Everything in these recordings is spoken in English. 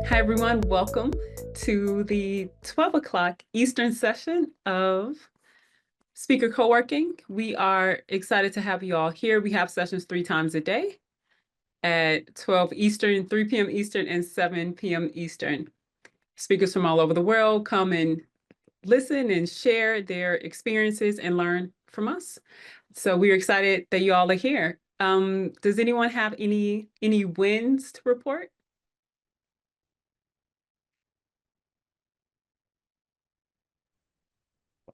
Hi, everyone. Welcome to the 12 o'clock Eastern session of Speaker Co-working. We are excited to have you all here. We have sessions 3 times a day at 12 Eastern, 3 p.m. Eastern, and 7 p.m. Eastern. Speakers from all over the world come and listen and share their experiences and learn from us. So we're excited that you all are here. Does anyone have any wins to report?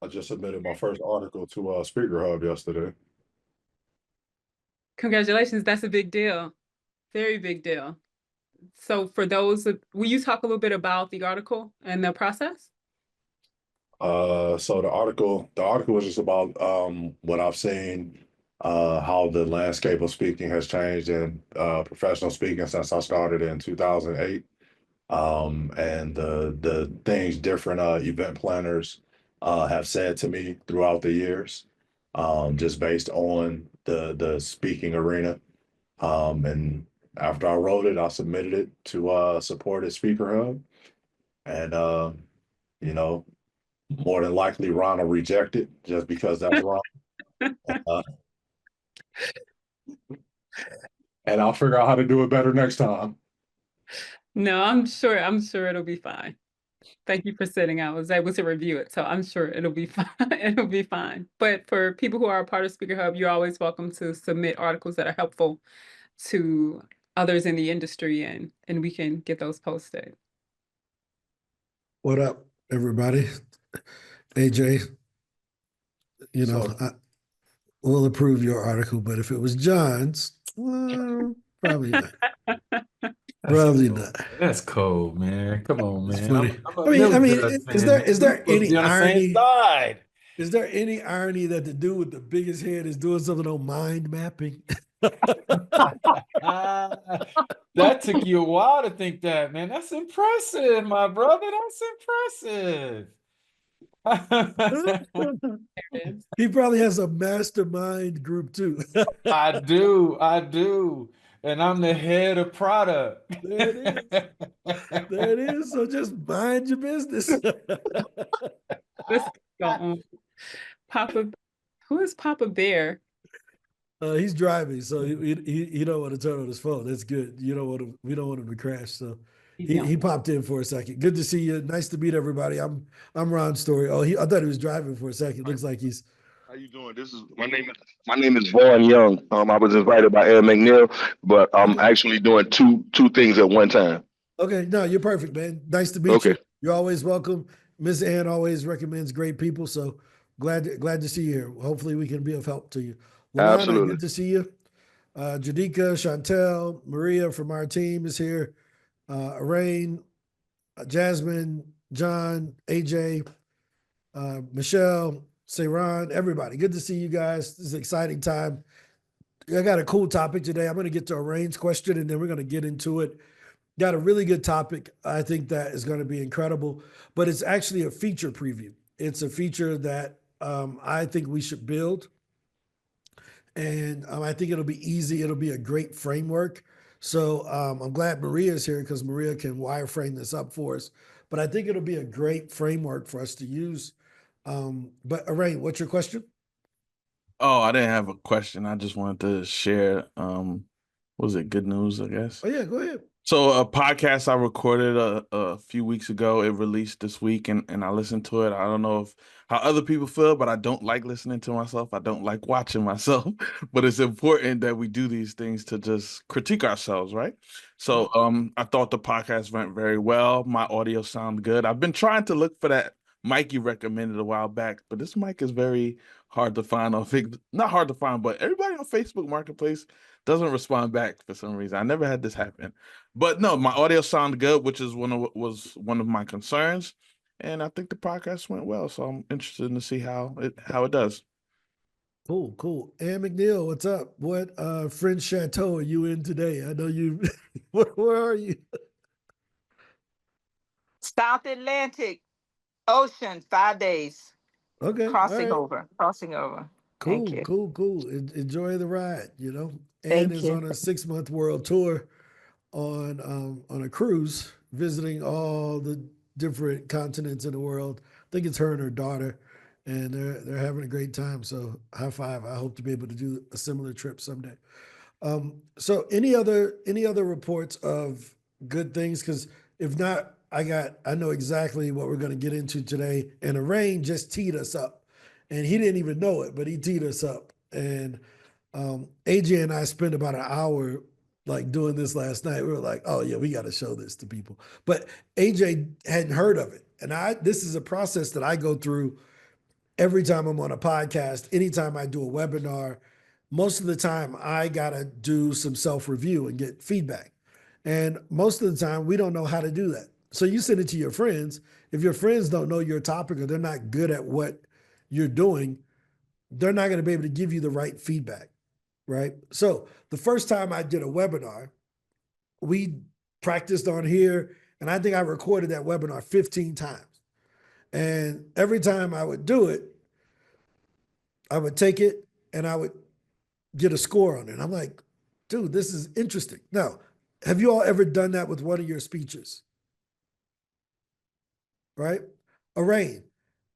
I just submitted my first article to SpeakerHub yesterday. Congratulations, that's a big deal. Very big deal. So for those, will you talk a little bit about the article and the process? So the article was just about what I've seen, how the landscape of speaking has changed in professional speaking since I started in 2008, and the things different event planners have said to me throughout the years, just based on the speaking arena. And after I wrote it, I submitted it to support at SpeakerHub, and you know, more than likely Ron will reject it just because that's wrong. Uh, and I'll figure out how to do it better next time. No, I'm sure it'll be fine. Thank you for sitting. I was able to review it, so I'm sure it'll be fine. It'll be fine. But for people who are a part of Speaker Hub, you're always welcome to submit articles that are helpful to others in the industry, and we can get those posted. What up, everybody? AJ, So- we'll approve your article, but if it was John's, well, probably not. Probably cold. not. That's cold, man. Come on, man. It's funny. I'm a Is there is any on the same irony? side. Is there any irony that the dude with the biggest head is doing something on mind mapping? That took you a while to think that, man. That's impressive, my brother. That's impressive. He probably has a mastermind group too. I do. And I'm the head of product. There it is. There it is. So just mind your business. Let's go on. Papa, who is Papa Bear? He's driving, so he don't want to turn on his phone. That's good. We don't want him to crash. So he popped in for a second. Good to see you. Nice to meet everybody. I'm Ron Story. Oh, I thought he was driving for a second. Looks like he's. How you doing? My name is Vaughn Young. I was invited by Ed McNeil, but I'm actually doing two things at one time. Okay, no, you're perfect, man. Nice to meet you. You're always welcome. Miss Ann always recommends great people, so glad to see you here. Hopefully, we can be of help to you. Lamana, Absolutely. good to see you. Jadika, Chantel, Maria from our team is here. Rain, Jasmine, John, AJ, Michelle, Sayron, everybody. Good to see you guys. This is an exciting time. I got a cool topic today. I'm going to get to Rain's question, and then we're going to get into it. Got a really good topic. I think that is going to be incredible, but it's actually a feature preview. It's a feature that I think we should build. And I think it'll be easy. It'll be a great framework. So I'm glad Maria's here because Maria can wireframe this up for us. But I think it'll be a great framework for us to use. But Arain, what's your question? Oh, I didn't have a question. I just wanted to share, was it good news, I guess? Oh, yeah, go ahead. So a podcast I recorded a few weeks ago, it released this week, and I listened to it. I don't know how other people feel, but I don't like listening to myself. I don't like watching myself, but it's important that we do these things to just critique ourselves, right? So I thought the podcast went very well. My audio sounded good. I've been trying to look for that mic you recommended a while back, but this mic is very hard to find on not hard to find, but everybody on Facebook Marketplace doesn't respond back for some reason. I never had this happen. But no, my audio sounded good, which is was one of my concerns, and I think the podcast went well. So I'm interested to see how it does. Cool. Ann McNeil, what's up? What French chateau are you in today? I know you. Where are you? South Atlantic Ocean, 5 days. Okay, Crossing all right. over. Cool. Thank you. Cool. Enjoy the ride. Ann Thank is you. on a 6-month world tour on a cruise, visiting all the different continents in the world. I think it's her and her daughter, and they're having a great time. So high five. I hope to be able to do a similar trip someday. So any other reports of good things? Because if not, I know exactly what we're going to get into today. And Arain just teed us up, and he didn't even know it, but he teed us up. And AJ and I spent about an hour like doing this last night. We were like, oh yeah, we got to show this to people. But AJ hadn't heard of it, and this is a process that I go through every time I'm on a podcast, anytime I do a webinar. Most of the time, I got to do some self review and get feedback. And most of the time, we don't know how to do that. So you send it to your friends. If your friends don't know your topic or they're not good at what you're doing, they're not going to be able to give you the right feedback, right? So the first time I did a webinar, we practiced on here, and I think I recorded that webinar 15 times. And every time I would do it, I would take it and I would get a score on it. I'm like, dude, this is interesting. Now, have you all ever done that with one of your speeches? Right? Arain,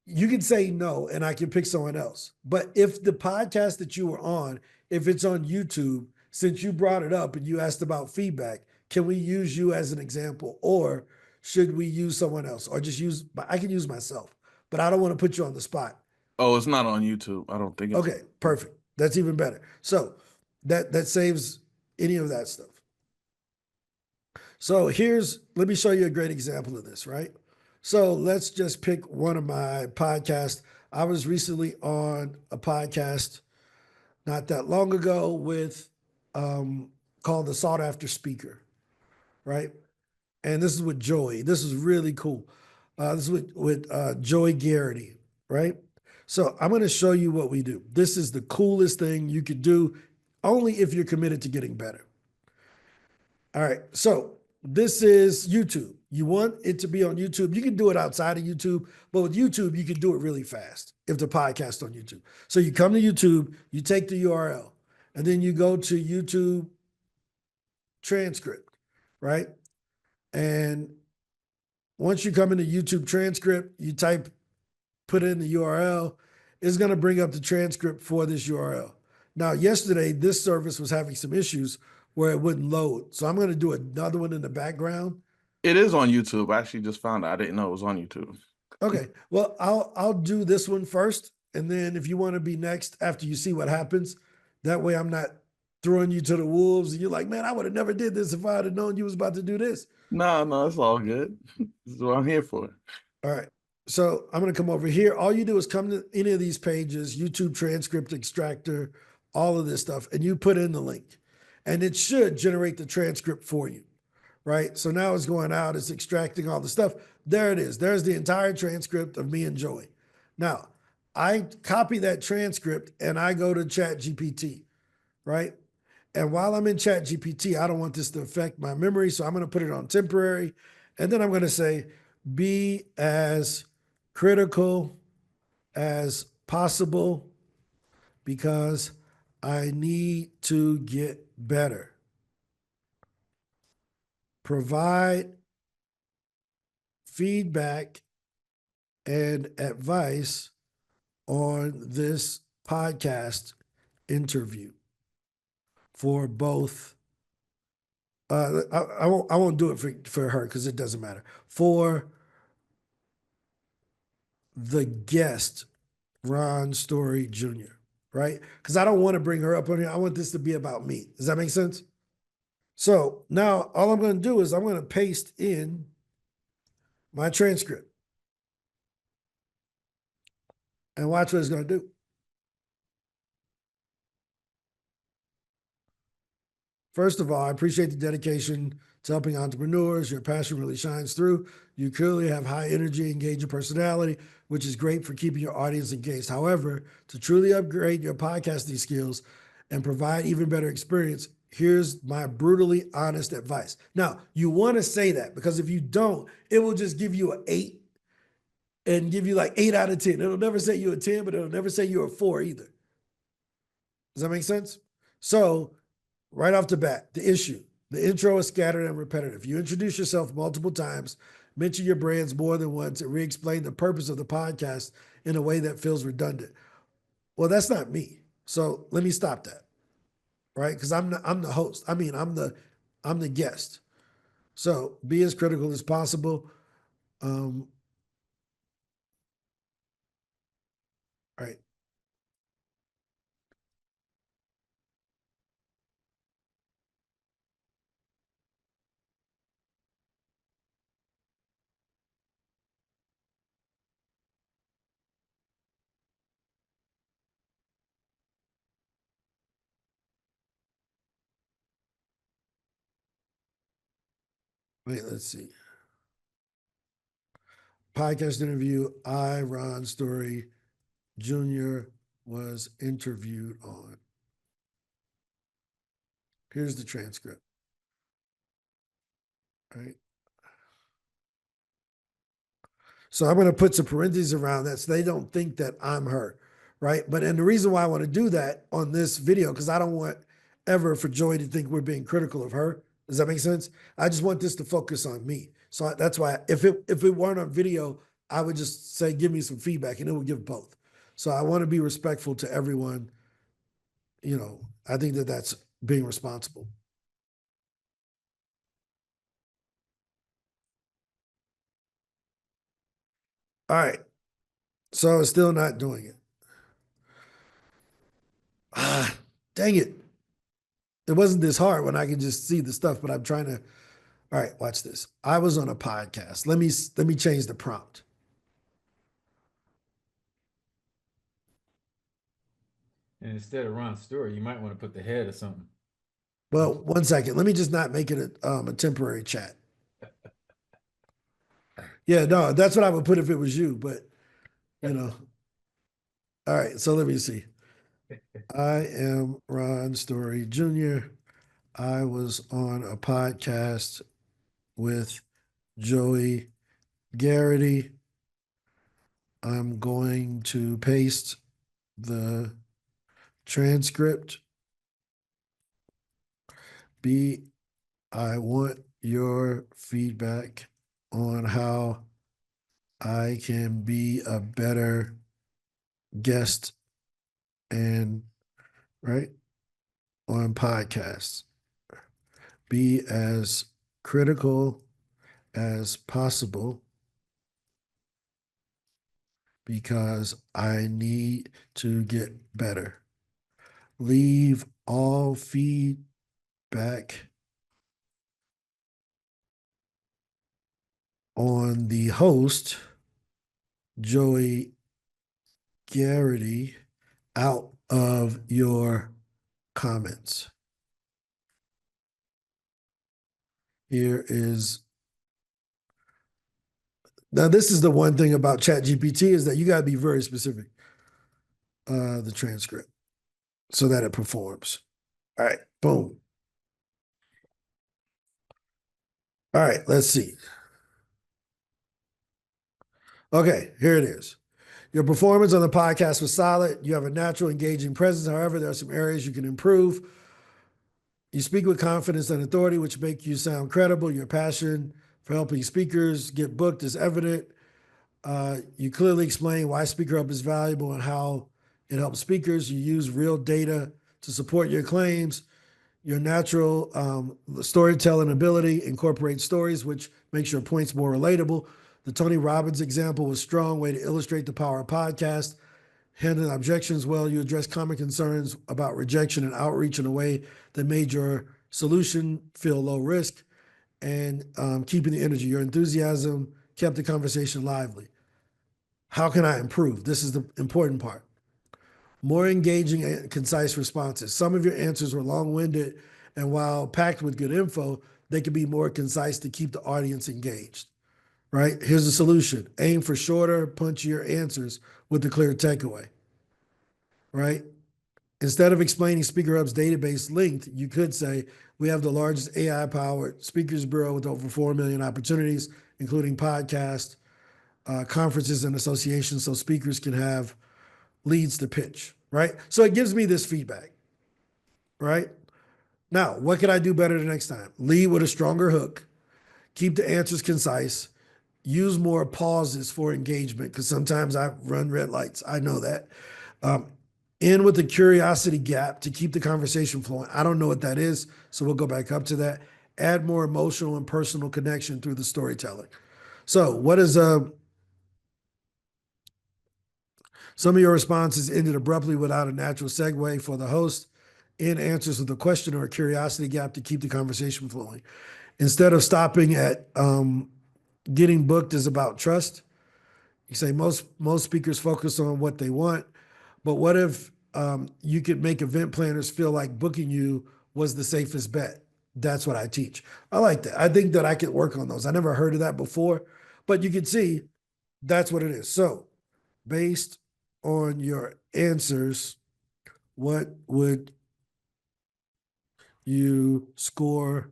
you can say no and I can pick someone else. But if the podcast that you were on, if it's on YouTube, since you brought it up and you asked about feedback, can we use you as an example? Or should we use someone else? Or I can use myself, but I don't want to put you on the spot. Oh, it's not on YouTube. I don't think it's Okay, perfect. That's even better. So that saves any of that stuff. So let me show you a great example of this, right? So let's just pick one of my podcasts. I was recently on a podcast not that long ago with called The Sought After Speaker, right? And this is with Joey. This is really cool. This is with Joey Garrity, right? So I'm going to show you what we do. This is the coolest thing you could do, only if you're committed to getting better. All right, so this is YouTube. You want it to be on YouTube. You can do it outside of YouTube, but with YouTube, you can do it really fast if the podcast on YouTube. So you come to YouTube, you take the URL, and then you go to YouTube transcript, right? And once you come into YouTube transcript, you put in the URL, it's going to bring up the transcript for this URL. Now, yesterday, this service was having some issues where it wouldn't load. So I'm going to do another one in the background. It is on YouTube. I actually just found out. I didn't know it was on YouTube. Okay. Well, I'll do this one first. And then if you want to be next after you see what happens, that way I'm not throwing you to the wolves and you're like, man, I would have never did this if I had known you was about to do this. No, it's all good. This is what I'm here for. All right. So I'm going to come over here. All you do is come to any of these pages, YouTube transcript extractor, all of this stuff, and you put in the link. And it should generate the transcript for you, right? So now it's going out, it's extracting all the stuff. There it is. There's the entire transcript of me and Joey. Now, I copy that transcript and I go to ChatGPT, right? And while I'm in ChatGPT, I don't want this to affect my memory, so I'm going to put it on temporary. And then I'm going to say, be as critical as possible because I need to get better. Provide feedback and advice on this podcast interview for both. I won't do it for her because it doesn't matter. For the guest, Ron Story Jr., right? Because I don't want to bring her up on here. I want this to be about me. Does that make sense? So now all I'm going to do is I'm going to paste in my transcript and watch what it's going to do. First of all, I appreciate the dedication to helping entrepreneurs. Your passion really shines through. You clearly have high energy, engaging personality, which is great for keeping your audience engaged. However, to truly upgrade your podcasting skills and provide even better experience, here's my brutally honest advice. Now, you want to say that because if you don't, it will just give you an 8 and give you like 8 out of 10. It'll never say you a 10, but it'll never say you're a 4 either. Does that make sense? So right off the bat, the issue, The intro is scattered and repetitive. You introduce yourself multiple times, mention your brands more than once, and re-explain the purpose of the podcast in a way that feels redundant. Well, that's not me. So let me stop that. Right? Because I'm the host. I mean, I'm the guest. So be as critical as possible. Right. Wait, let's see. Podcast interview Ron Story Jr. was interviewed on. Here's the transcript. Right. So I'm going to put some parentheses around that so they don't think that I'm her. Right. But and the reason why I want to do that on this video, because I don't want ever for Joy to think we're being critical of her. Does that make sense? I just want this to focus on me. So that's why if it weren't on video, I would just say, give me some feedback, and it would give both. So I want to be respectful to everyone. You know, I think that that's being responsible. All right. So it's still not doing it. Ah, dang it. It wasn't this hard when I could just see the stuff, but I'm trying to. All right, watch this. I was on a podcast. Let me change the prompt. And instead of Ron Stewart, you might want to put the head or something. Well, 1 second. Let me just not make it a temporary chat. Yeah, no, that's what I would put if it was you, but you know. All right, so let me see. I am Ron Story Jr. I was on a podcast with Joey Garrity. I'm going to paste the transcript. I want your feedback on how I can be a better guest and right on podcasts. Be as critical as possible because I need to get better. Leave all feedback on the host, Joey Garrity, out of your comments. Here is, now this is the one thing about ChatGPT is that you got to be very specific, the transcript, so that it performs. All right, boom. All right, let's see. Okay, here it is. Your performance on the podcast was solid. You have a natural, engaging presence. However, there are some areas you can improve. You speak with confidence and authority, which make you sound credible. Your passion for helping speakers get booked is evident. You clearly explain why SpeakerHub is valuable and how it helps speakers. You use real data to support your claims. Your natural storytelling ability incorporates stories, which makes your points more relatable. The Tony Robbins example was a strong way to illustrate the power of podcast. Handling objections well, you address common concerns about rejection and outreach in a way that made your solution feel low risk, and keeping the energy. Your enthusiasm kept the conversation lively. How can I improve? This is the important part. More engaging and concise responses. Some of your answers were long-winded, and while packed with good info, they could be more concise to keep the audience engaged. Right? Here's the solution. Aim for shorter, punchier answers with a clear takeaway. Right? Instead of explaining SpeakerHub's database length, you could say, we have the largest AI-powered speakers bureau with over 4 million opportunities, including podcasts, conferences, and associations, so speakers can have leads to pitch, right? So it gives me this feedback, right? Now, what can I do better the next time? Lead with a stronger hook. Keep the answers concise. Use more pauses for engagement because sometimes I run red lights. I know that. End with a curiosity gap to keep the conversation flowing. I don't know what that is, so we'll go back up to that. Add more emotional and personal connection through the storytelling. So, what is some of your responses ended abruptly without a natural segue for the host? In answers with a question or a curiosity gap to keep the conversation flowing. Instead of stopping at getting booked is about trust. You say most speakers focus on what they want, but what if you could make event planners feel like booking you was the safest bet? That's what I teach. I like that. I think that I could work on those. I never heard of that before, but you can see that's what it is. So based on your answers, what would you score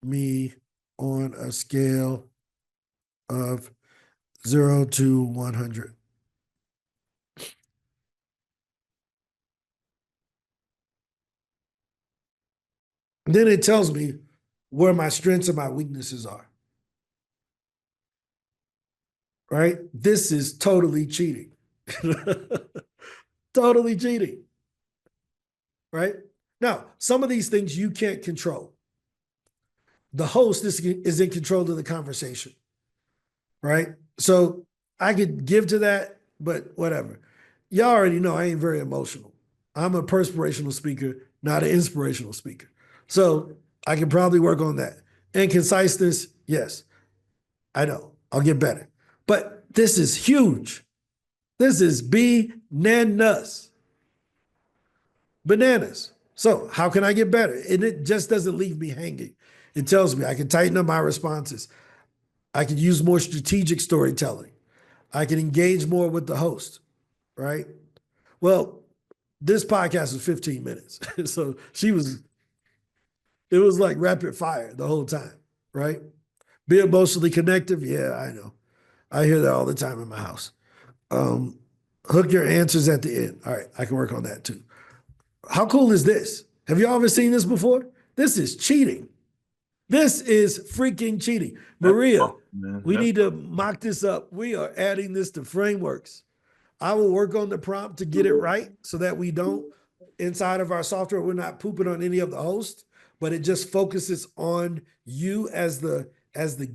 me on a scale of 0 to 100? Then it tells me where my strengths and my weaknesses are. Right? This is totally cheating. Totally cheating. Right? Now, some of these things you can't control. The host is in control of the conversation. Right? So I could give to that, but whatever. Y'all already know I ain't very emotional. I'm a perspirational speaker, not an inspirational speaker. So I can probably work on that. And conciseness, yes, I know. I'll get better. But this is huge. This is bananas. Bananas. So how can I get better? And it just doesn't leave me hanging. It tells me I can tighten up my responses. I can use more strategic storytelling. I can engage more with the host, right? Well, this podcast was 15 minutes. So it was like rapid fire the whole time, right? Be emotionally connective. Yeah, I know. I hear that all the time in my house. Hook your answers at the end. All right, I can work on that too. How cool is this? Have you all ever seen this before? This is cheating. This is freaking cheating. Maria, we need to mock this up. We are adding this to frameworks. I will work on the prompt to get it right so that we don't, inside of our software, we're not pooping on any of the hosts, but it just focuses on you as the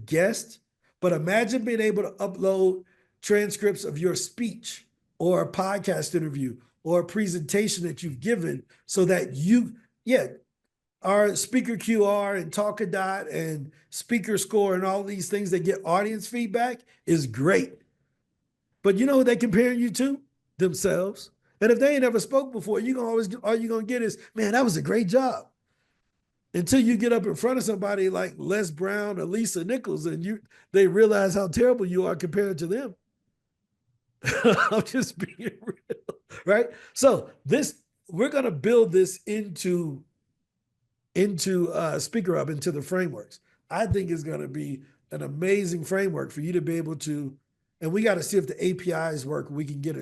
guest. But imagine being able to upload transcripts of your speech or a podcast interview or a presentation that you've given so that our speaker QR and Talkadot and speaker score and all these things that get audience feedback is great. But you know who they comparing you to? Themselves. And if they ain't ever spoke before, all you're gonna get is, man, that was a great job. Until you get up in front of somebody like Les Brown or Lisa Nichols and they realize how terrible you are compared to them. I'm just being real, right? So we're gonna build this into SpeakerHub, into the frameworks. I think it's gonna be an amazing framework for you to be able to, and we got to see if the APIs work. We can get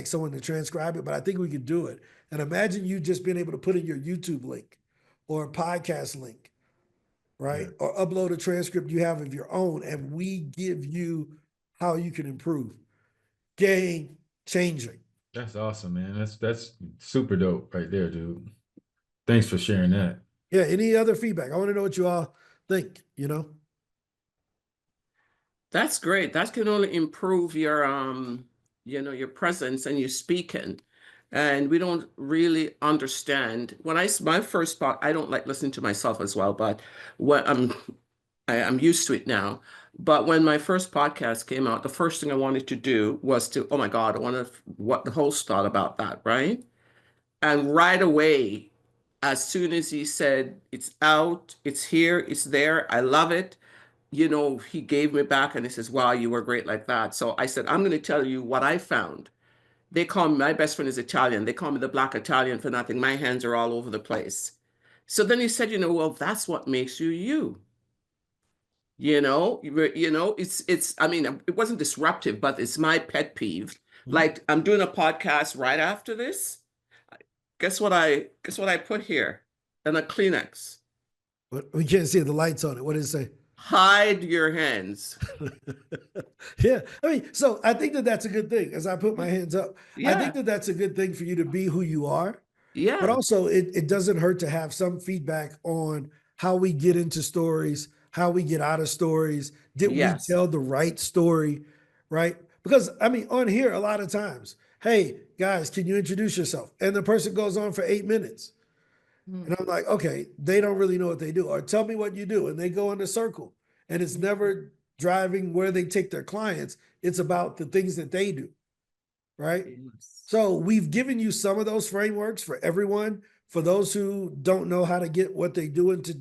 someone to transcribe it, but I think we could do it. And imagine you just being able to put in your YouTube link or a podcast link, right? Yeah. Or upload a transcript you have of your own, and we give you how you can improve. Game changing. That's awesome, man. That's super dope right there, dude. Thanks for sharing that. Yeah, any other feedback? I want to know what you all think, That's great. That can only improve your your presence and your speaking. And we don't really understand. My first part, I don't like listening to myself as well, but I'm used to it now. But when my first podcast came out, the first thing I wanted to do was oh my God, I wonder what the host thought about that, right? And right away, as soon as he said, it's out, it's here, it's there, I love it, he gave me back and he says, wow, you were great like that. So I said, I'm going to tell you what I found. They call me, my best friend is Italian. They call me the Black Italian for nothing. My hands are all over the place. So then he said, well, that's what makes you you. I mean, it wasn't disruptive, but it's my pet peeve. Mm-hmm. Like I'm doing a podcast right after this. guess what I put here? And a Kleenex. But we can't see the lights on it. What does it say? Hide your hands. Yeah, I mean, so I think that that's a good thing. As I put my hands up, I Yeah. think that that's a good thing for you to be who you are. Yeah. But also, it doesn't hurt to have some feedback on how we get into stories, how we get out of stories. Did Yes. we tell the right story, right? Because I mean, on here, a lot of times, hey guys, can you introduce yourself? And the person goes on for 8 minutes. And I'm like, okay, they don't really know what they do. Or tell me what you do. And they go in a circle. And it's never driving where they take their clients. It's about the things that they do. Right. So we've given you some of those frameworks for everyone. For those who don't know how to get what they do into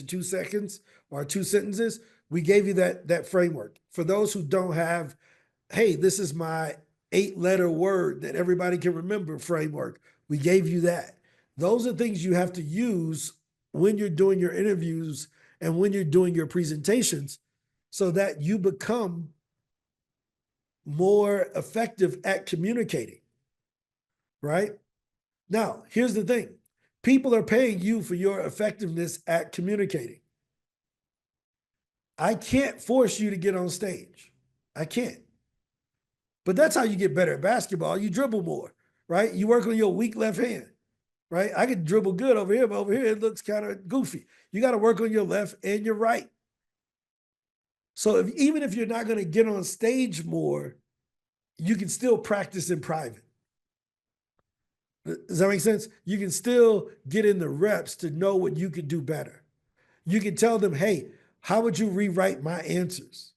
2 seconds or 2 sentences, we gave you that framework. For those who don't have, hey, this is my 8-letter word that everybody can remember framework, we gave you that. Those are things you have to use when you're doing your interviews and when you're doing your presentations so that you become more effective at communicating, right? Now, here's the thing. People are paying you for your effectiveness at communicating. I can't force you to get on stage. I can't. But that's how you get better at basketball. You dribble more, right? You work on your weak left hand, right? I can dribble good over here, but over here it looks kind of goofy. You got to work on your left and your right. So even if you're not going to get on stage more, you can still practice in private. Does that make sense? You can still get in the reps to know what you could do better. You can tell them, hey, how would you rewrite my answers?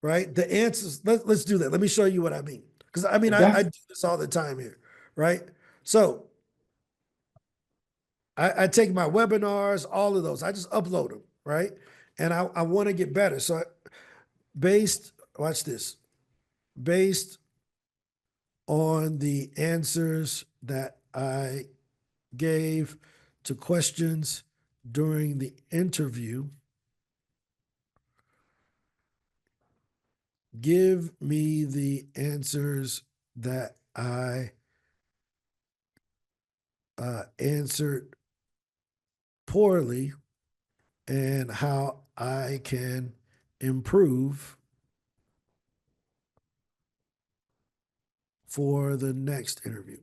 Right? The answers, let's do that. Let me show you what I mean. Because I mean, I do this all the time here, right? So I take my webinars, all of those, I just upload them, right? And I want to get better. So watch this, based on the answers that I gave to questions during the interview, give me the answers that I answered poorly and how I can improve for the next interview.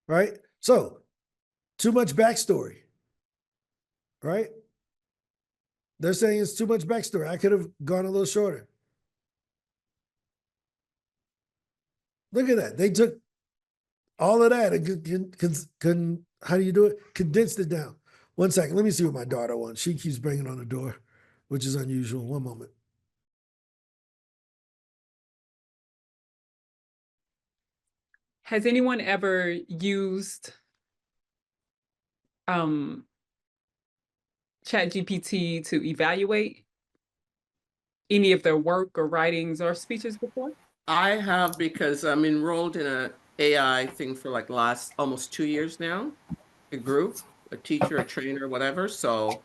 Right? So, too much backstory, right? They're saying it's too much backstory. I could have gone a little shorter. Look at that. They took all of that and how do you do it? Condensed it down. 1 second. Let me see what my daughter wants. She keeps banging on the door, which is unusual. 1 moment. Has anyone ever used ChatGPT to evaluate any of their work or writings or speeches before? I have, because I'm enrolled in a AI thing for like last almost 2 years now, a group, a teacher, a trainer, whatever. So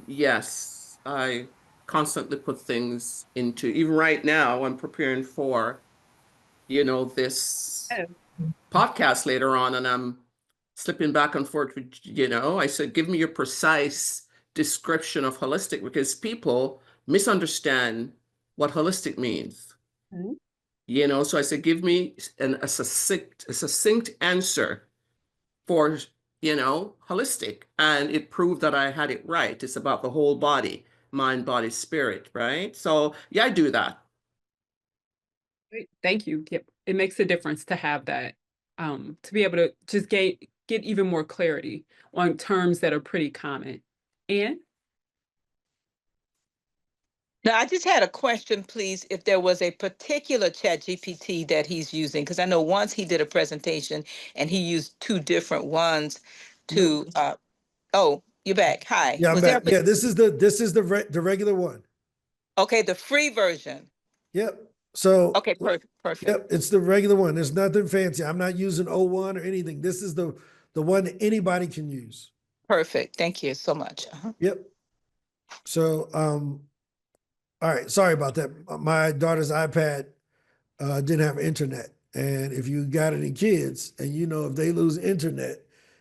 yes, I constantly put things into, even right now, I'm preparing for, this podcast later on, and I'm slipping back and forth with, I said, give me your precise description of holistic, because people misunderstand what holistic means. Mm-hmm. So I said, give me a succinct answer for, holistic. And it proved that I had it right. It's about the whole body, mind, body, spirit, right? So yeah, I do that. Great. Thank you. Yep. It makes a difference to have that, to be able to just get even more clarity on terms that are pretty common. And Now, I just had a question, please, if there was a particular ChatGPT that he's using, because I know once he did a presentation and he used 2 different ones to, oh, you're back. Hi. Yeah, I'm Was there back. Yeah, this is the regular one. Okay, the free version. Yep. So Okay, perfect. Yep, it's the regular one. There's nothing fancy. I'm not using 01 or anything. This is the the one that anybody can use. Perfect. Thank you so much. Yep. So, all right, sorry about that. My daughter's iPad didn't have internet. And if you got any kids and you know if they lose internet,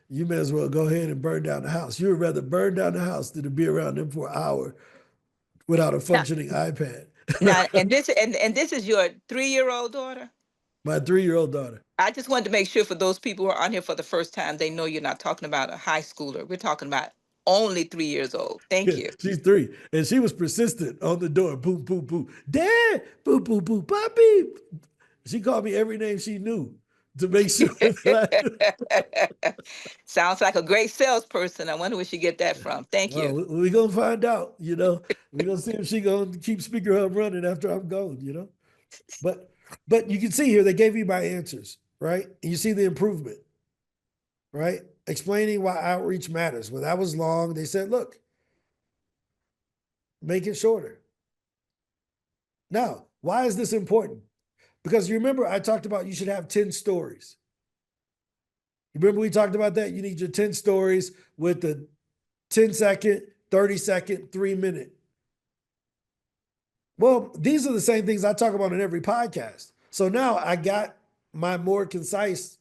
you may as well go ahead and burn down the house. You would rather burn down the house than to be around them for an hour without a functioning iPad. Now, and this is your 3-year-old daughter? My 3-year-old daughter. I just wanted to make sure for those people who are on here for the first time, they know you're not talking about a high schooler. We're talking about only 3 years old. Thank you. She's 3. And she was persistent on the door. Boom, boom, boom. Dad, boom, boom, boom, Poppy. She called me every name she knew to make sure that Sounds like a great salesperson. I wonder where she get that from. Thank you. well, we're going to find out, you know. We're going to see if she going to keep SpeakerHub running after I'm gone, you know. But you can see here, they gave me my answers, right? And you see the improvement, right? Explaining why outreach matters. When that was long, they said, look, make it shorter. Now, why is this important? Because you remember I talked about you should have 10 stories. You remember we talked about that? You need your 10 stories with the 10-second, 30-second, 3-minute. Well, these are the same things I talk about in every podcast. So now I got my more concise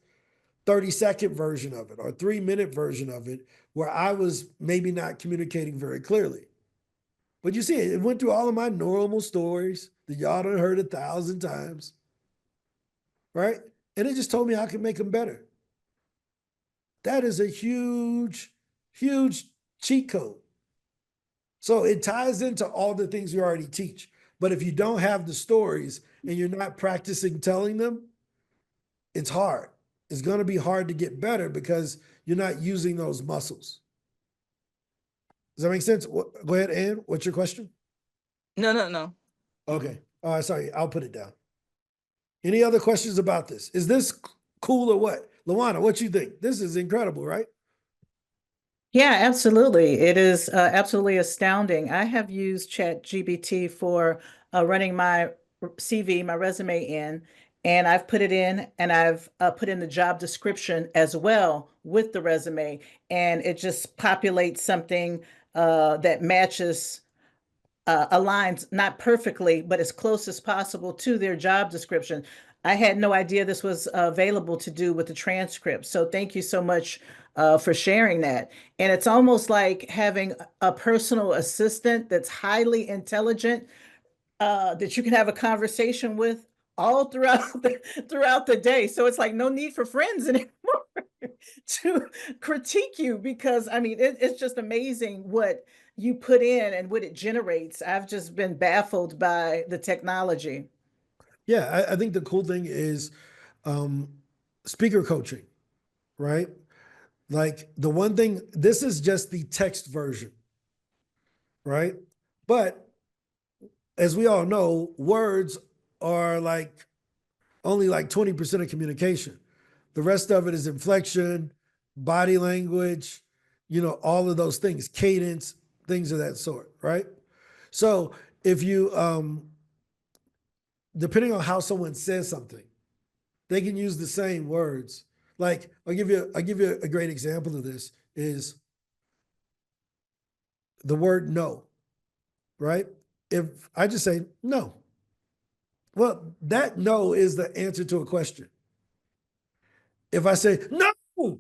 30-second version of it or 3-minute version of it where I was maybe not communicating very clearly. But you see, it went through all of my normal stories that y'all done heard 1,000 times, right? And it just told me I could make them better. That is a huge, huge cheat code. So it ties into all the things you already teach. But if you don't have the stories and you're not practicing telling them, it's hard. It's going to be hard to get better because you're not using those muscles. Does that make sense? Go ahead, Ann. What's your question? No. Okay. All right, sorry. I'll put it down. Any other questions about this? Is this cool or what? Luana, what you think? This is incredible, right? Yeah, absolutely. It is absolutely astounding. I have used ChatGPT for running my CV, my resume in, and I've put it in and I've put in the job description as well with the resume, and it just populates something that matches, aligns not perfectly, but as close as possible to their job description. I had no idea this was available to do with the transcript. So thank you so much for sharing that. And it's almost like having a personal assistant that's highly intelligent, that you can have a conversation with all throughout the day. So it's like no need for friends anymore to critique you, because I mean it's just amazing what you put in and what it generates. I've just been baffled by the technology. Yeah, I think the cool thing is speaker coaching, right? Like the one thing, this is just the text version, right? But as we all know, words are like only like 20% of communication. The rest of it is inflection, body language, you know, all of those things, cadence, things of that sort, right? So if you, depending on how someone says something, they can use the same words. Like I'll give you a great example of this is the word no, right? If I just say no, well, that no is the answer to a question. If I say no,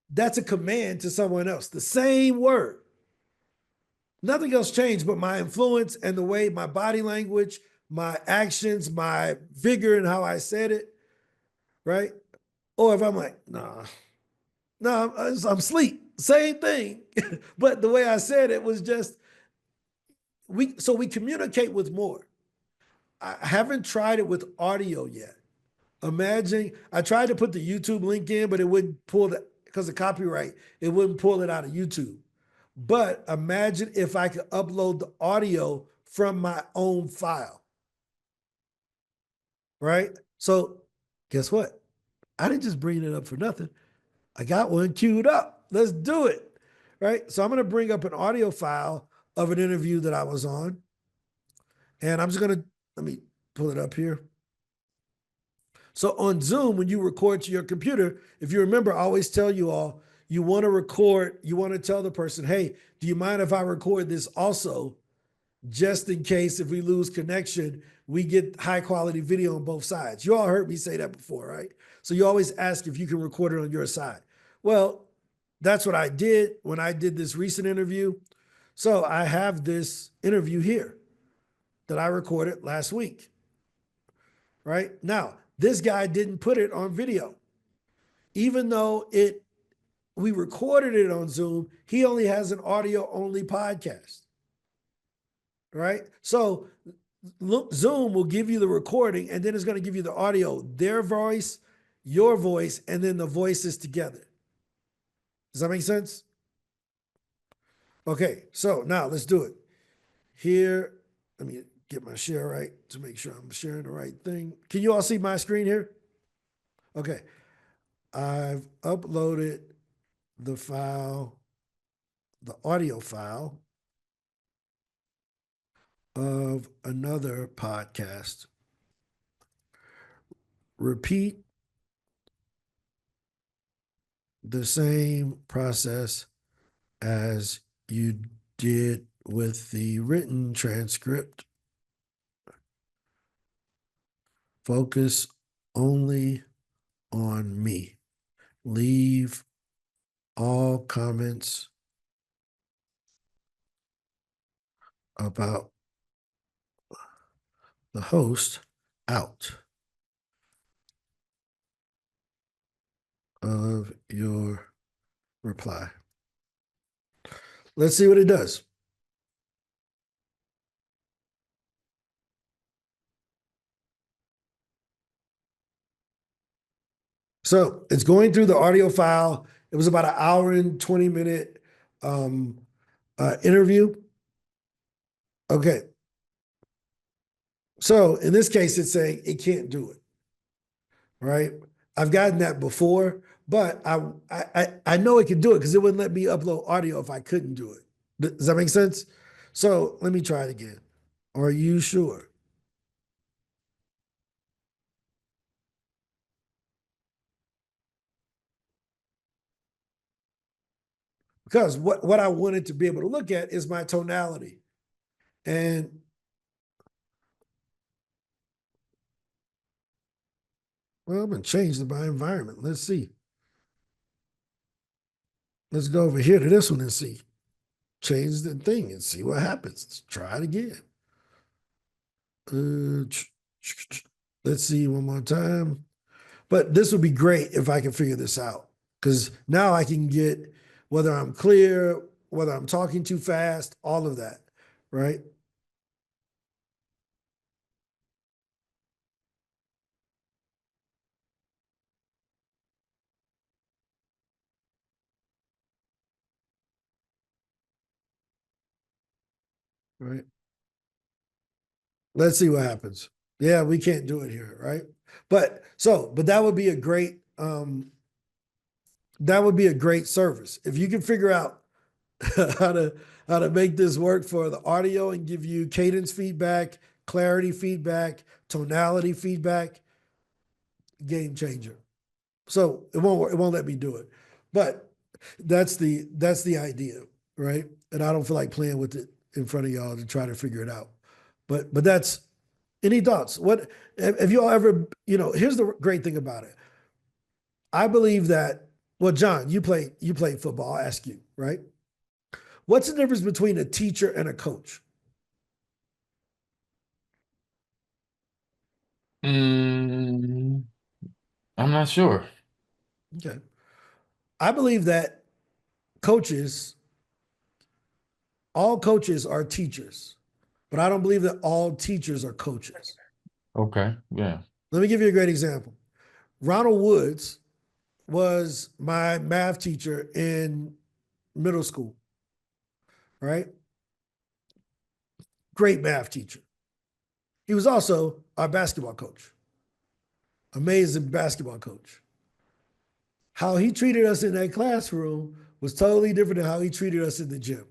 that's a command to someone else, the same word. Nothing else changed but my influence and the way my body language, my actions, my vigor and how I said it, right? Or if I'm like, no, I'm asleep, same thing. But the way I said it was just, we communicate with more. I haven't tried it with audio yet. Imagine, I tried to put the YouTube link in, but it wouldn't pull it because of copyright. It wouldn't pull it out of YouTube. But imagine if I could upload the audio from my own file, right? So guess what? I didn't just bring it up for nothing. I got one queued up. Let's do it, right? So I'm going to bring up an audio file of an interview that I was on. And I'm just going to, let me pull it up here. So on Zoom, when you record to your computer, if you remember, I always tell you all, you want to record, you want to tell the person, hey, do you mind if I record this also? Just in case if we lose connection, we get high quality video on both sides. You all heard me say that before, right? So you always ask if you can record it on your side. Well, that's what I did when I did this recent interview. So I have this interview here that I recorded last week, right? Now, this guy didn't put it on video. Even though we recorded it on Zoom, he only has an audio only podcast, right? So look, Zoom will give you the recording and then it's going to give you the audio, their voice, your voice, and then the voices together. Does that make sense? Okay, so now let's do it. Here, let me get my share right to make sure I'm sharing the right thing. Can you all see my screen here? Okay, I've uploaded the file, the audio file of another podcast. Repeat the same process as you did with the written transcript. Focus only on me. Leave all comments about the host out of your reply. Let's see what it does. So it's going through the audio file. It was about an hour and 20-minute interview. Okay. So in this case, it's saying it can't do it, right? I've gotten that before, but I know it can do it because it wouldn't let me upload audio if I couldn't do it. Does that make sense? So let me try it again. Are you sure? Because what I wanted to be able to look at is my tonality. And well, I'm going to change my environment. Let's see. Let's go over here to this one and see. Change the thing and see what happens. Let's try it again. Let's see one more time. But this would be great if I can figure this out, because now I can get whether I'm clear, whether I'm talking too fast, all of that, right? Right. Let's see what happens. Yeah, we can't do it here, right? But that would be a great service. If you can figure out how to make this work for the audio and give you cadence feedback, clarity feedback, tonality feedback, game changer. So it won't let me do it. But that's the idea, right? And I don't feel like playing with it in front of y'all to try to figure it out. But that's, any thoughts? What have you all ever, here's the great thing about it. I believe that, well, John, you played football. I'll ask you, right? What's the difference between a teacher and a coach? I'm not sure. Okay. I believe that all coaches are teachers, but I don't believe that all teachers are coaches. Okay, yeah. Let me give you a great example. Ronald Woods was my math teacher in middle school, right? Great math teacher. He was also our basketball coach. Amazing basketball coach. How he treated us in that classroom was totally different than how he treated us in the gym.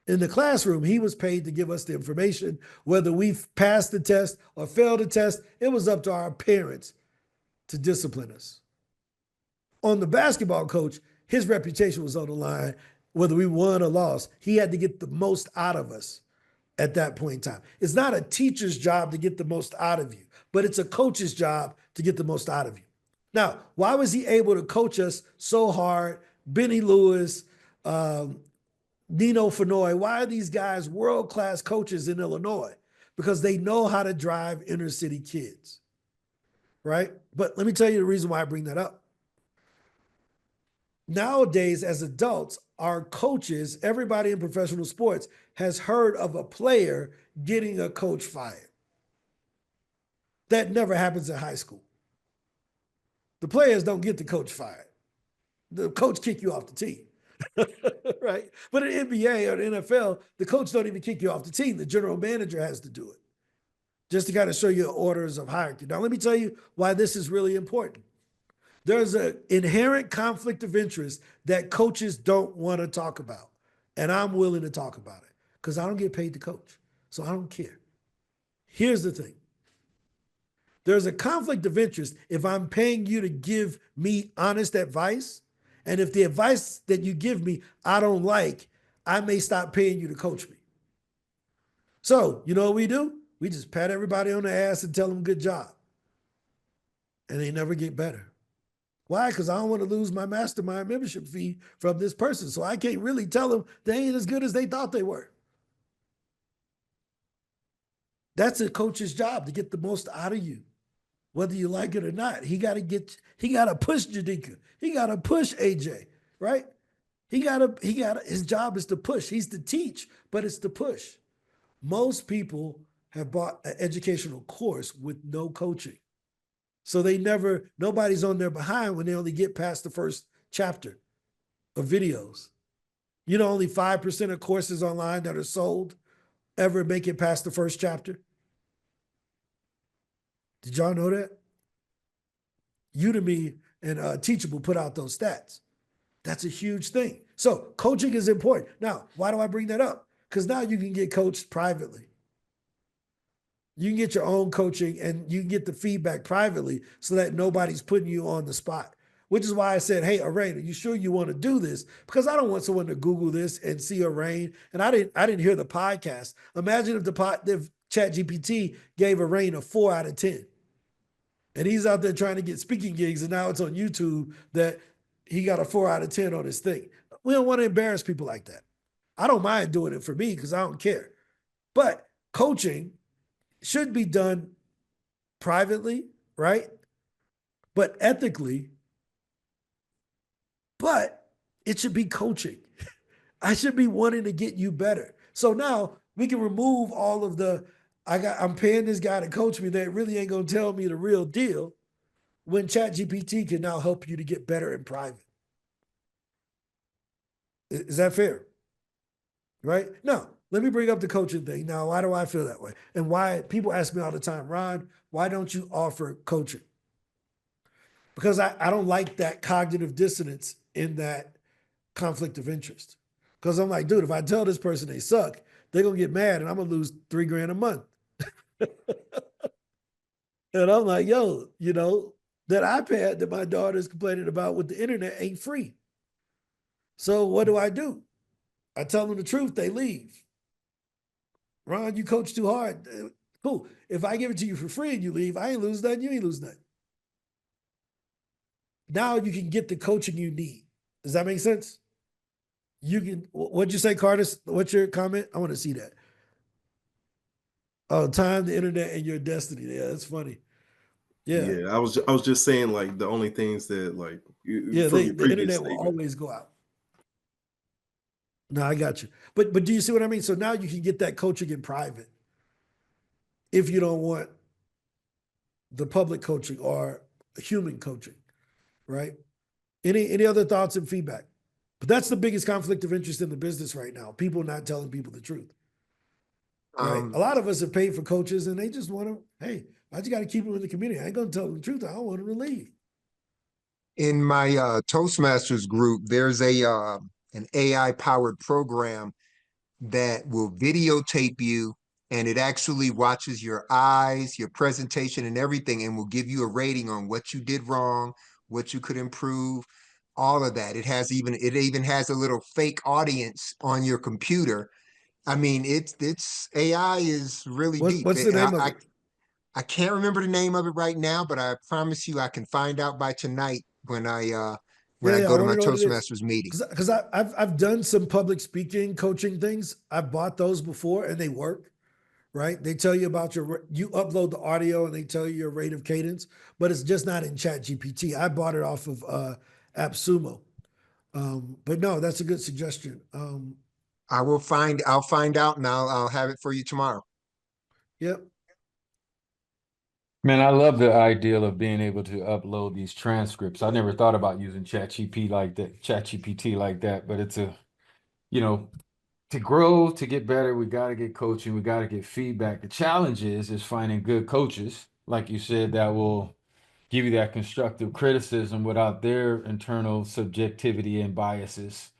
In the classroom, he was paid to give us the information. Whether we passed the test or failed the test, it was up to our parents to discipline us. On the basketball coach, his reputation was on the line. Whether we won or lost, he had to get the most out of us at that point in time. It's not a teacher's job to get the most out of you, but it's a coach's job to get the most out of you. Now, why was he able to coach us so hard? Benny Lewis, Nino Fenoy, why are these guys world-class coaches in Illinois? Because they know how to drive inner city kids, right? But let me tell you the reason why I bring that up. Nowadays, as adults, our coaches, everybody in professional sports has heard of a player getting a coach fired. That never happens in high school. The players don't get the coach fired. The coach kick you off the team. Right? But in the NBA or the NFL, the coach don't even kick you off the team. The general manager has to do it, just to kind of show you orders of hierarchy. Now, let me tell you why this is really important. There's an inherent conflict of interest that coaches don't want to talk about. And I'm willing to talk about it because I don't get paid to coach. So I don't care. Here's the thing. There's a conflict of interest if I'm paying you to give me honest advice. And if the advice that you give me, I don't like, I may stop paying you to coach me. So, you know what we do? We just pat everybody on the ass and tell them good job. And they never get better. Why? Because I don't want to lose my mastermind membership fee from this person. So I can't really tell them they ain't as good as they thought they were. That's a coach's job, to get the most out of you, whether you like it or not. He got to push Jadika. He got to push AJ, right? His job is to push. He's to teach, but it's to push. Most people have bought an educational course with no coaching. So nobody's on their behind when they only get past the first chapter of videos. You know, only 5% of courses online that are sold ever make it past the first chapter. Did y'all know that? Udemy and Teachable put out those stats. That's a huge thing. So coaching is important. Now, why do I bring that up? Because now you can get coached privately. You can get your own coaching and you can get the feedback privately so that nobody's putting you on the spot. Which is why I said, hey, Arain, are you sure you want to do this? Because I don't want someone to Google this and see Arain. And I didn't hear the if Imagine if ChatGPT gave Arain a 4 out of 10. And he's out there trying to get speaking gigs, and now it's on YouTube that he got a 4 out of 10 on his thing. We don't want to embarrass people like that. I don't mind doing it for me because I don't care. But coaching should be done privately, right? But ethically. But it should be coaching. I should be wanting to get you better. So now we can remove all of the, I'm paying this guy to coach me that really ain't gonna tell me the real deal, when ChatGPT can now help you to get better in private. Is that fair? Right? Now, let me bring up the coaching thing. Now, why do I feel that way? And why people ask me all the time, Ron, why don't you offer coaching? Because I don't like that cognitive dissonance in that conflict of interest. Because I'm like, dude, if I tell this person they suck, they're going to get mad and I'm going to lose $3,000 a month. And I'm like, yo, you know, that iPad that my daughter's complaining about with the internet ain't free. So what do? I tell them the truth, they leave. Ron, you coach too hard. Cool. If I give it to you for free and you leave, I ain't lose nothing, you ain't lose nothing. Now you can get the coaching you need. Does that make sense? You can, what'd you say, Curtis? What's your comment? I want to see that. Oh, time, the internet, and your destiny. Yeah, that's funny. Yeah. I was just saying, like, the only things that, like, the internet will always go out. No, I got you. But do you see what I mean? So now you can get that coaching in private if you don't want the public coaching or human coaching, right? Any other thoughts and feedback? But that's the biggest conflict of interest in the business right now. People not telling people the truth. Right? A lot of us have paid for coaches and they just want to, hey, I just got to keep them in the community. I ain't going to tell them the truth. I don't want them to leave. In my Toastmasters group, there's an AI-powered program that will videotape you, and it actually watches your eyes, your presentation, and everything, and will give you a rating on what you did wrong, what you could improve, all of that. It even has a little fake audience on your computer. I mean, it's AI is really deep. What's the name of it? I can't remember the name of it right now, but I promise you I can find out by tonight when I Yeah, go I to want my to know what it is. Toastmasters meeting. Because I've done some public speaking coaching things. I've bought those before and they work, right? They tell you about you upload the audio and they tell you your rate of cadence, but it's just not in ChatGPT. I bought it off of AppSumo. But no, that's a good suggestion. I'll find out, and I'll have it for you tomorrow. Yep. Man, I love the idea of being able to upload these transcripts. I never thought about using ChatGPT like that, but it's you know, to grow, to get better, we got to get coaching, we got to get feedback. The challenge is finding good coaches, like you said, that will give you that constructive criticism without their internal subjectivity and biases.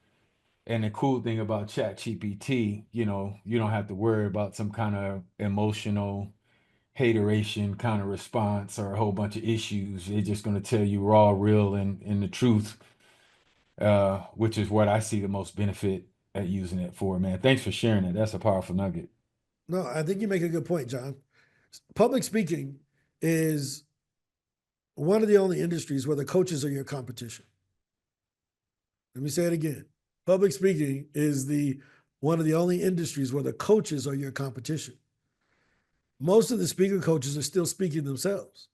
And the cool thing about ChatGPT, you don't have to worry about some kind of emotional hateration kind of response or a whole bunch of issues. It's just going to tell you raw, real, and the truth, which is what I see the most benefit at using it for, man. Thanks for sharing it. That's a powerful nugget. No, I think you make a good point, John. Public speaking is one of the only industries where the coaches are your competition. Let me say it again. Public speaking is one of the only industries where the coaches are your competition. Most of the speaker coaches are still speaking themselves.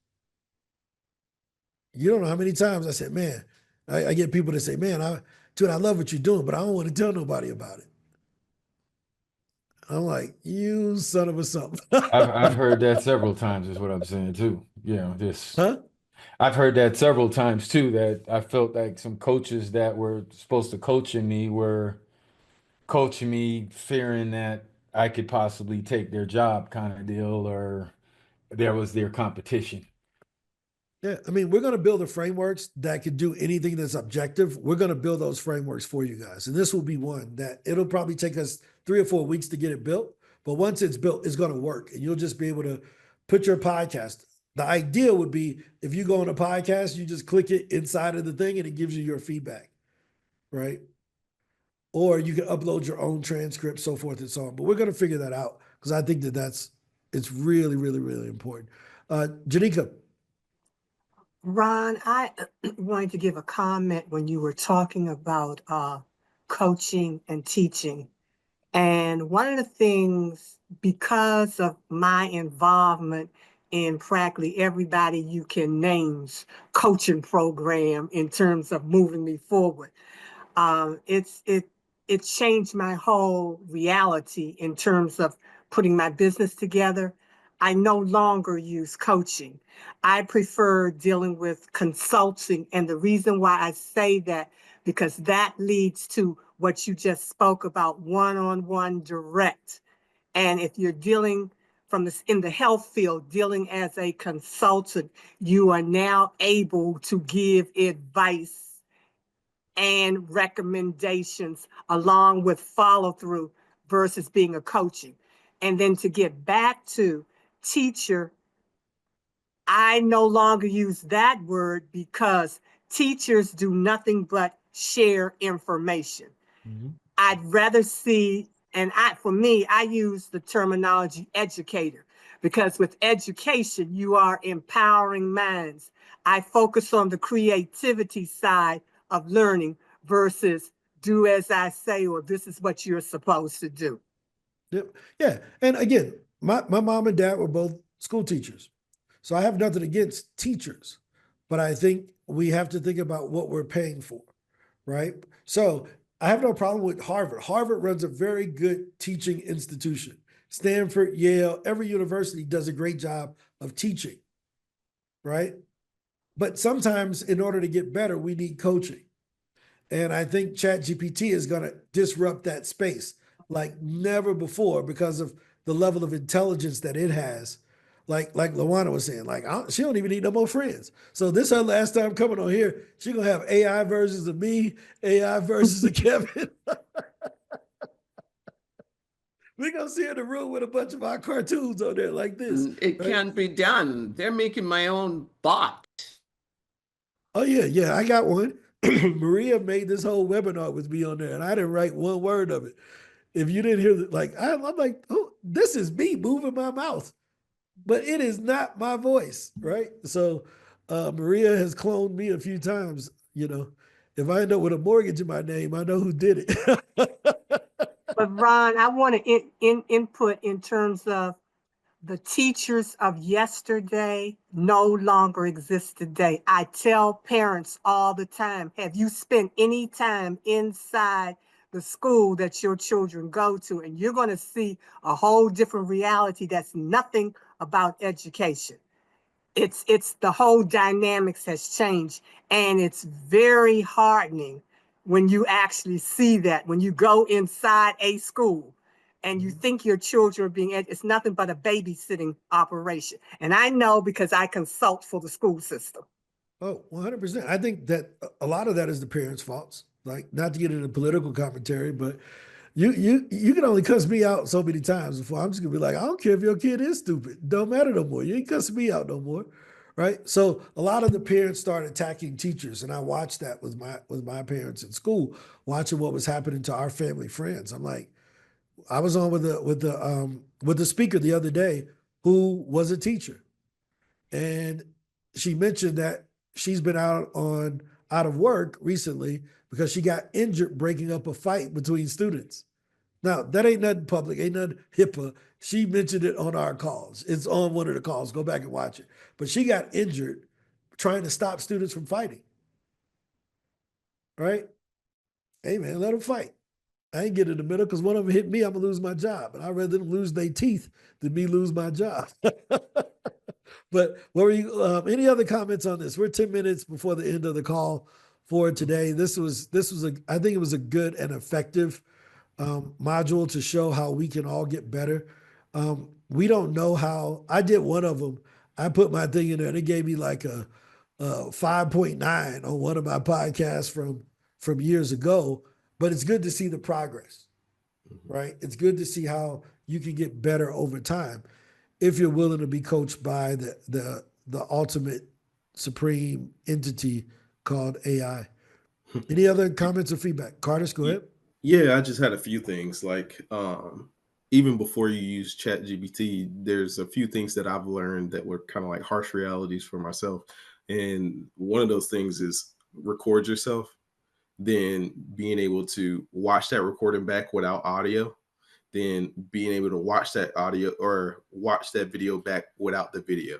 You don't know how many times I said, man, I get people that say, man, I love what you're doing, but I don't want to tell nobody about it. I'm like, you son of a something. I've heard that several times is what I'm saying too. Huh? I've heard that several times too, that I felt like some coaches that were supposed to coaching me were coaching me fearing that I could possibly take their job kind of deal, or there was their competition. Yeah, I mean, we're going to build the frameworks that can do anything that's objective. We're going to build those frameworks for you guys. And this will be one that it'll probably take us 3 or 4 weeks to get it built. But once it's built, it's going to work. And you'll just be able to put your podcast. The idea would be if you go on a podcast, you just click it inside of the thing and it gives you your feedback, right? Or you can upload your own transcript, so forth and so on. But we're going to figure that out because I think it's really, really, really important. Janika. Ron, I wanted to give a comment when you were talking about coaching and teaching. And one of the things, because of my involvement in practically everybody you can name's coaching program in terms of moving me forward, it changed my whole reality in terms of putting my business together. I no longer use coaching. I prefer dealing with consulting. And the reason why I say that, because that leads to what you just spoke about, one-on-one direct. And if you're dealing in the health field, dealing as a consultant, you are now able to give advice and recommendations along with follow through versus being a coaching. And then to get back to teacher, I no longer use that word because teachers do nothing but share information. Mm-hmm. I'd rather see, for me, I use the terminology educator because with education, you are empowering minds. I focus on the creativity side of learning versus do as I say, or this is what you're supposed to do. Yep. Yeah. And again, my mom and dad were both school teachers. So I have nothing against teachers, but I think we have to think about what we're paying for, right? So I have no problem with Harvard. Harvard runs a very good teaching institution. Stanford, Yale, every university does a great job of teaching, right? But sometimes in order to get better, we need coaching. And I think ChatGPT is going to disrupt that space like never before because of the level of intelligence that it has. Like Lawana was saying, she don't even need no more friends. So this her last time coming on here. She gonna have AI versions of me, AI versions of Kevin. We gonna see in the room with a bunch of our cartoons on there like this. It right? can't be done. They're making my own bot. Oh yeah. I got one. Maria made this whole webinar with me on there, and I didn't write one word of it. If you didn't hear it, like I'm like, oh, this is me moving my mouth, but it is not my voice, right? So Maria has cloned me a few times. You know, if I end up with a mortgage in my name, I know who did it. But Ron, I want to input in terms of the teachers of yesterday no longer exist today. I tell parents all the time, have you spent any time inside the school that your children go to? And you're going to see a whole different reality that's nothing about education. It's the whole dynamics has changed, and it's very heartening when you actually see that, when you go inside a school and you think your children are being it's nothing but a babysitting operation. And I know because I consult for the school system. Oh, 100%. I think that a lot of that is the parents' faults. Like, not to get into political commentary, but you can only cuss me out so many times before I'm just gonna be like, I don't care if your kid is stupid. Don't matter no more. You ain't cussing me out no more. Right. So a lot of the parents started attacking teachers. And I watched that with my parents in school, watching what was happening to our family friends. I'm like, I was on with the speaker the other day who was a teacher. And she mentioned that she's been out of work recently because she got injured breaking up a fight between students. Now, that ain't nothing public, ain't nothing HIPAA. She mentioned it on our calls. It's on one of the calls. Go back and watch it. But she got injured trying to stop students from fighting. Right? Hey, man, let them fight. I ain't get in the middle because one of them hit me, I'm going to lose my job. And I'd rather them lose their teeth than me lose my job. But what were you? Any other comments on this? We're 10 minutes before the end of the call for today. This was I think it was a good and effective module to show how we can all get better. We don't know how. I did one of them. I put my thing in there, and it gave me like a 5.9 on one of my podcasts from years ago. But it's good to see the progress, right? It's good to see how you can get better over time if you're willing to be coached by the ultimate supreme entity called AI. Any other comments or feedback? Curtis, go ahead. Yeah, I just had a few things. Like even before you use ChatGPT, there's a few things that I've learned that were kind of like harsh realities for myself. And one of those things is record yourself, then being able to watch that recording back without audio, then being able to watch that audio or watch that video back without the video.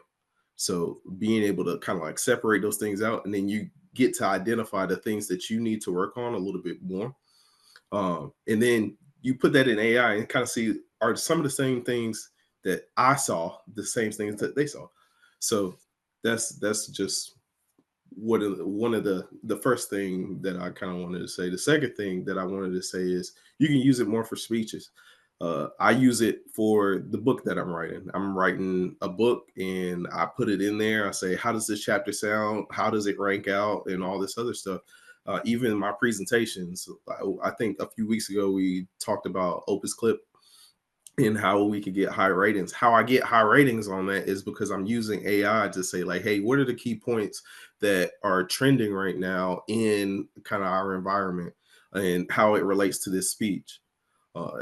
So being able to kind of like separate those things out, and then you get to identify the things that you need to work on a little bit more. And then you put that in AI and kind of see, are some of the same things that I saw the same things that they saw. So that's just one of the first thing that I kind of wanted to say. The second thing that I wanted to say is you can use it more for speeches. I use it for the book that I'm writing. I'm writing a book and I put it in there. I say, how does this chapter sound? How does it rank out? And all this other stuff. Even my presentations, I think a few weeks ago, we talked about Opus Clip and how we could get high ratings. How I get high ratings on that is because I'm using AI to say like, hey, what are the key points that are trending right now in kind of our environment and how it relates to this speech.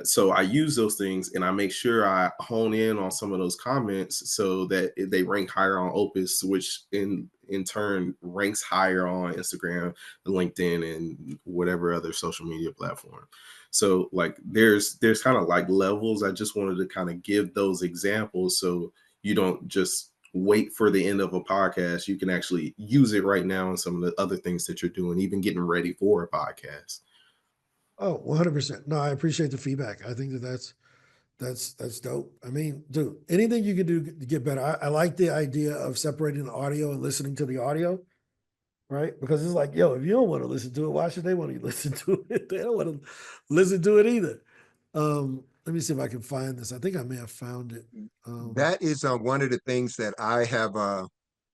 So I use those things and I make sure I hone in on some of those comments so that they rank higher on Opus, which in turn ranks higher on Instagram, LinkedIn, and whatever other social media platform. So like there's kind of like levels. I just wanted to kind of give those examples so you don't just wait for the end of a podcast. You can actually use it right now in some of the other things that you're doing, even getting ready for a podcast. Oh, 100%. No, I appreciate the feedback. I think that's dope. I mean, dude, anything you can do to get better. I like the idea of separating the audio and listening to the audio, right? Because it's like, yo, if you don't want to listen to it, why should they want to listen to it? They don't want to listen to it either. Let me see if I can find this. I think I may have found it. That is one of the things that I have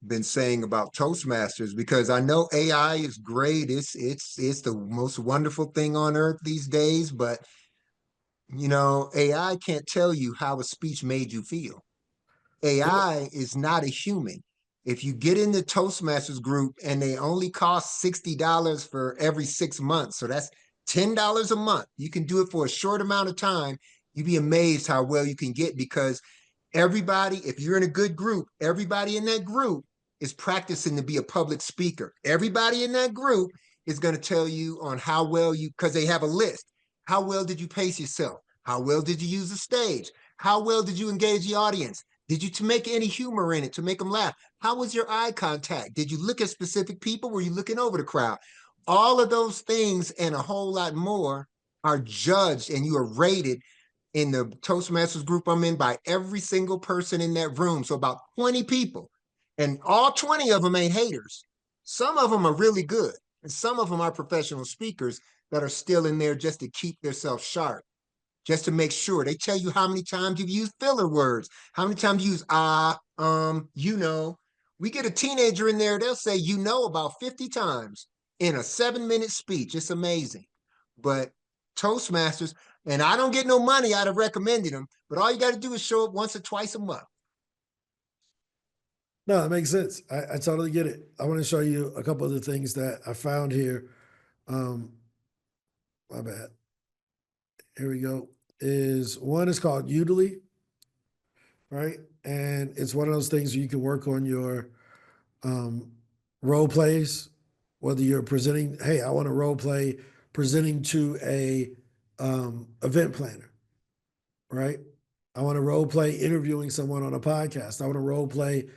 been saying about Toastmasters, because I know AI is great. It's the most wonderful thing on earth these days, but You know, AI can't tell you how a speech made you feel. AI is not a human. If you get in the Toastmasters group and they only cost $60 for every 6 months, so that's $10 a month, you can do it for a short amount of time. You'd be amazed how well you can get, because everybody, if you're in a good group, everybody in that group is practicing to be a public speaker. Everybody in that group is going to tell you on how well you, because they have a list. How well did you pace yourself? How well did you use the stage? How well did you engage the audience? Did you to make any humor in it to make them laugh? How was your eye contact? Did you look at specific people? Were you looking over the crowd? All of those things and a whole lot more are judged, and you are rated in the Toastmasters group I'm in by every single person in that room. So about 20 people, and all 20 of them ain't haters. Some of them are really good, and some of them are professional speakers that are still in there just to keep themselves sharp, just to make sure. They tell you how many times you've used filler words, how many times you use you know. We get a teenager in there, they'll say you know about 50 times in a 7-minute speech. It's amazing. But Toastmasters, and I don't get no money out of recommending them, but all you got to do is show up once or twice a month. No, that makes sense. I totally get it. I want to show you a couple of the things that I found here. My bad. Here we go. One is called Udemy, right? And it's one of those things where you can work on your role plays, whether you're presenting, hey, I want to role play presenting to a event planner, right? I want to role play interviewing someone on a podcast. I want to role play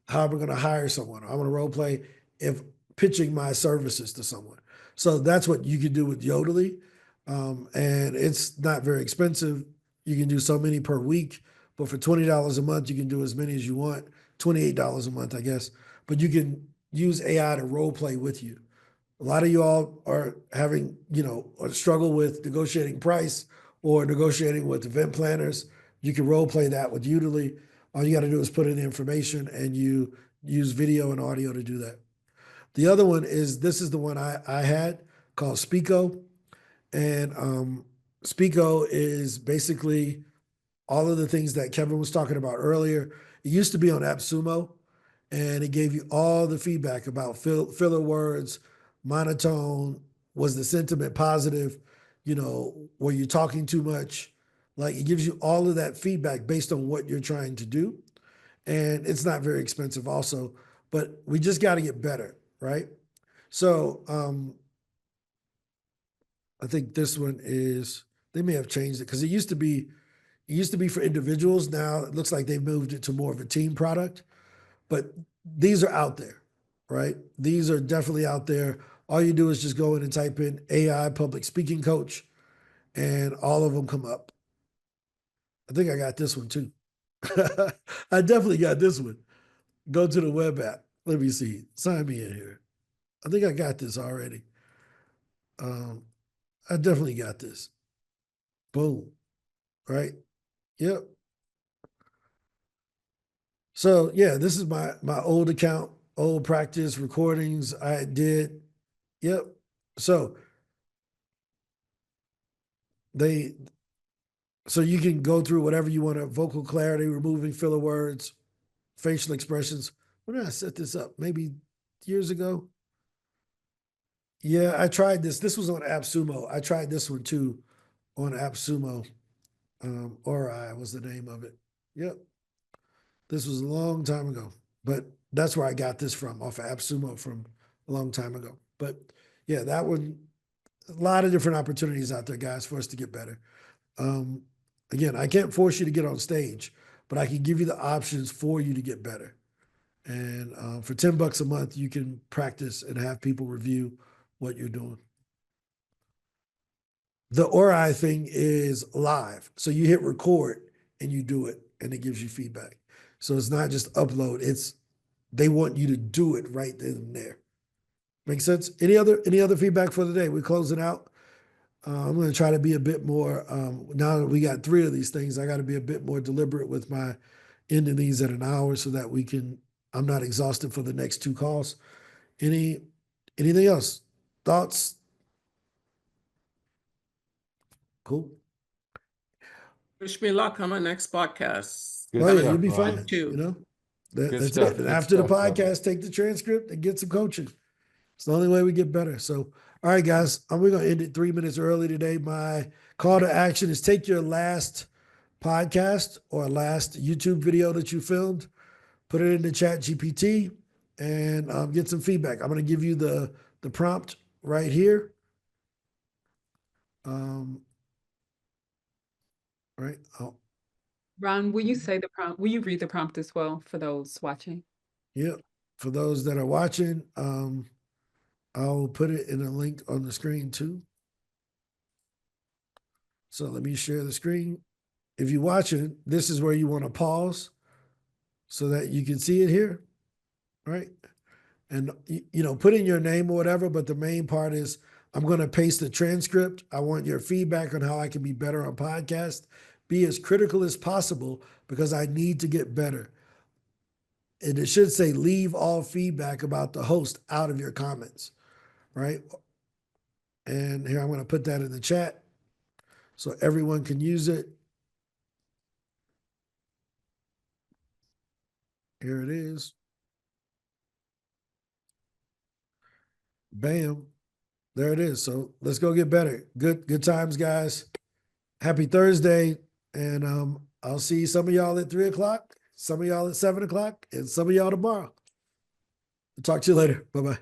how I'm going to hire someone. I want to role play if pitching my services to someone. So that's what you can do with Yodely. And it's not very expensive. You can do so many per week, but for $20 a month, you can do as many as you want. $28 a month, I guess. But you can use AI to role play with you. A lot of you all are having, a struggle with negotiating price or negotiating with event planners. You can role play that with Udemy. All you got to do is put in the information, and you use video and audio to do that. The other one is, this is the one I had, called Speako. And Speako is basically all of the things that Kevin was talking about earlier. It used to be on AppSumo, and it gave you all the feedback about filler words, monotone, was the sentiment positive, were you talking too much? Like, it gives you all of that feedback based on what you're trying to do. And it's not very expensive also, but we just got to get better, right? So I think this one they may have changed it, because it used to be for individuals. Now it looks like they've moved it to more of a team product, but these are out there, right? These are definitely out there. All you do is just go in and type in AI public speaking coach, and all of them come up. I think I got this one too. I definitely got this one. Go to the web app. Let me see. Sign me in here. I think I got this already. I definitely got this. Boom. Right? Yep. So yeah, this is my old account, old practice recordings I did. Yep. So you can go through whatever you want to, vocal clarity, removing filler words, facial expressions. When did I set this up? Maybe years ago? Yeah, I tried this. This was on AppSumo. I tried this one too on AppSumo. Ori was the name of it. Yep. This was a long time ago, but that's where I got this from, off of AppSumo from a long time ago. But yeah, that one, a lot of different opportunities out there, guys, for us to get better. Again, I can't force you to get on stage, but I can give you the options for you to get better. And for $10 a month, you can practice and have people review what you're doing. The Ori thing is live. So you hit record and you do it, and it gives you feedback. So it's not just upload, they want you to do it right then and there. Make sense? Any other feedback for the day? We're closing out. I'm going to try to be a bit more, now that we got 3 of these things, I got to be a bit more deliberate with my ending these at an hour, so that I'm not exhausted for the next 2 calls. Anything else? Thoughts? Cool. Wish me luck on my next podcast. Good Oh yeah, stuff, you'll be Ron. fine. Too. You know, Good that's stuff, it. And good after the stuff, brother. podcast, take the transcript and get some coaching. It's the only way we get better. So, all right, guys, we're going to end it 3 minutes early today. My call to action is take your last podcast or last YouTube video that you filmed, put it into ChatGPT, and get some feedback. I'm going to give you the prompt right here. Right. Oh, Ron, will you say the prompt? Will you read the prompt as well for those watching? yeah. For those that are watching, I'll put it in a link on the screen too. So let me share the screen. If you're watching, this is where you want to pause so that you can see it here, right? And, put in your name or whatever, but the main part is I'm going to paste the transcript. I want your feedback on how I can be better on podcast. Be as critical as possible because I need to get better. And it should say leave all feedback about the host out of your comments, right? And here I'm going to put that in the chat so everyone can use it. Here it is. Bam. There it is. So let's go get better. Good times, guys. Happy Thursday. And I'll see some of y'all at 3 o'clock, some of y'all at 7 o'clock, and some of y'all tomorrow. Talk to you later. Bye-bye.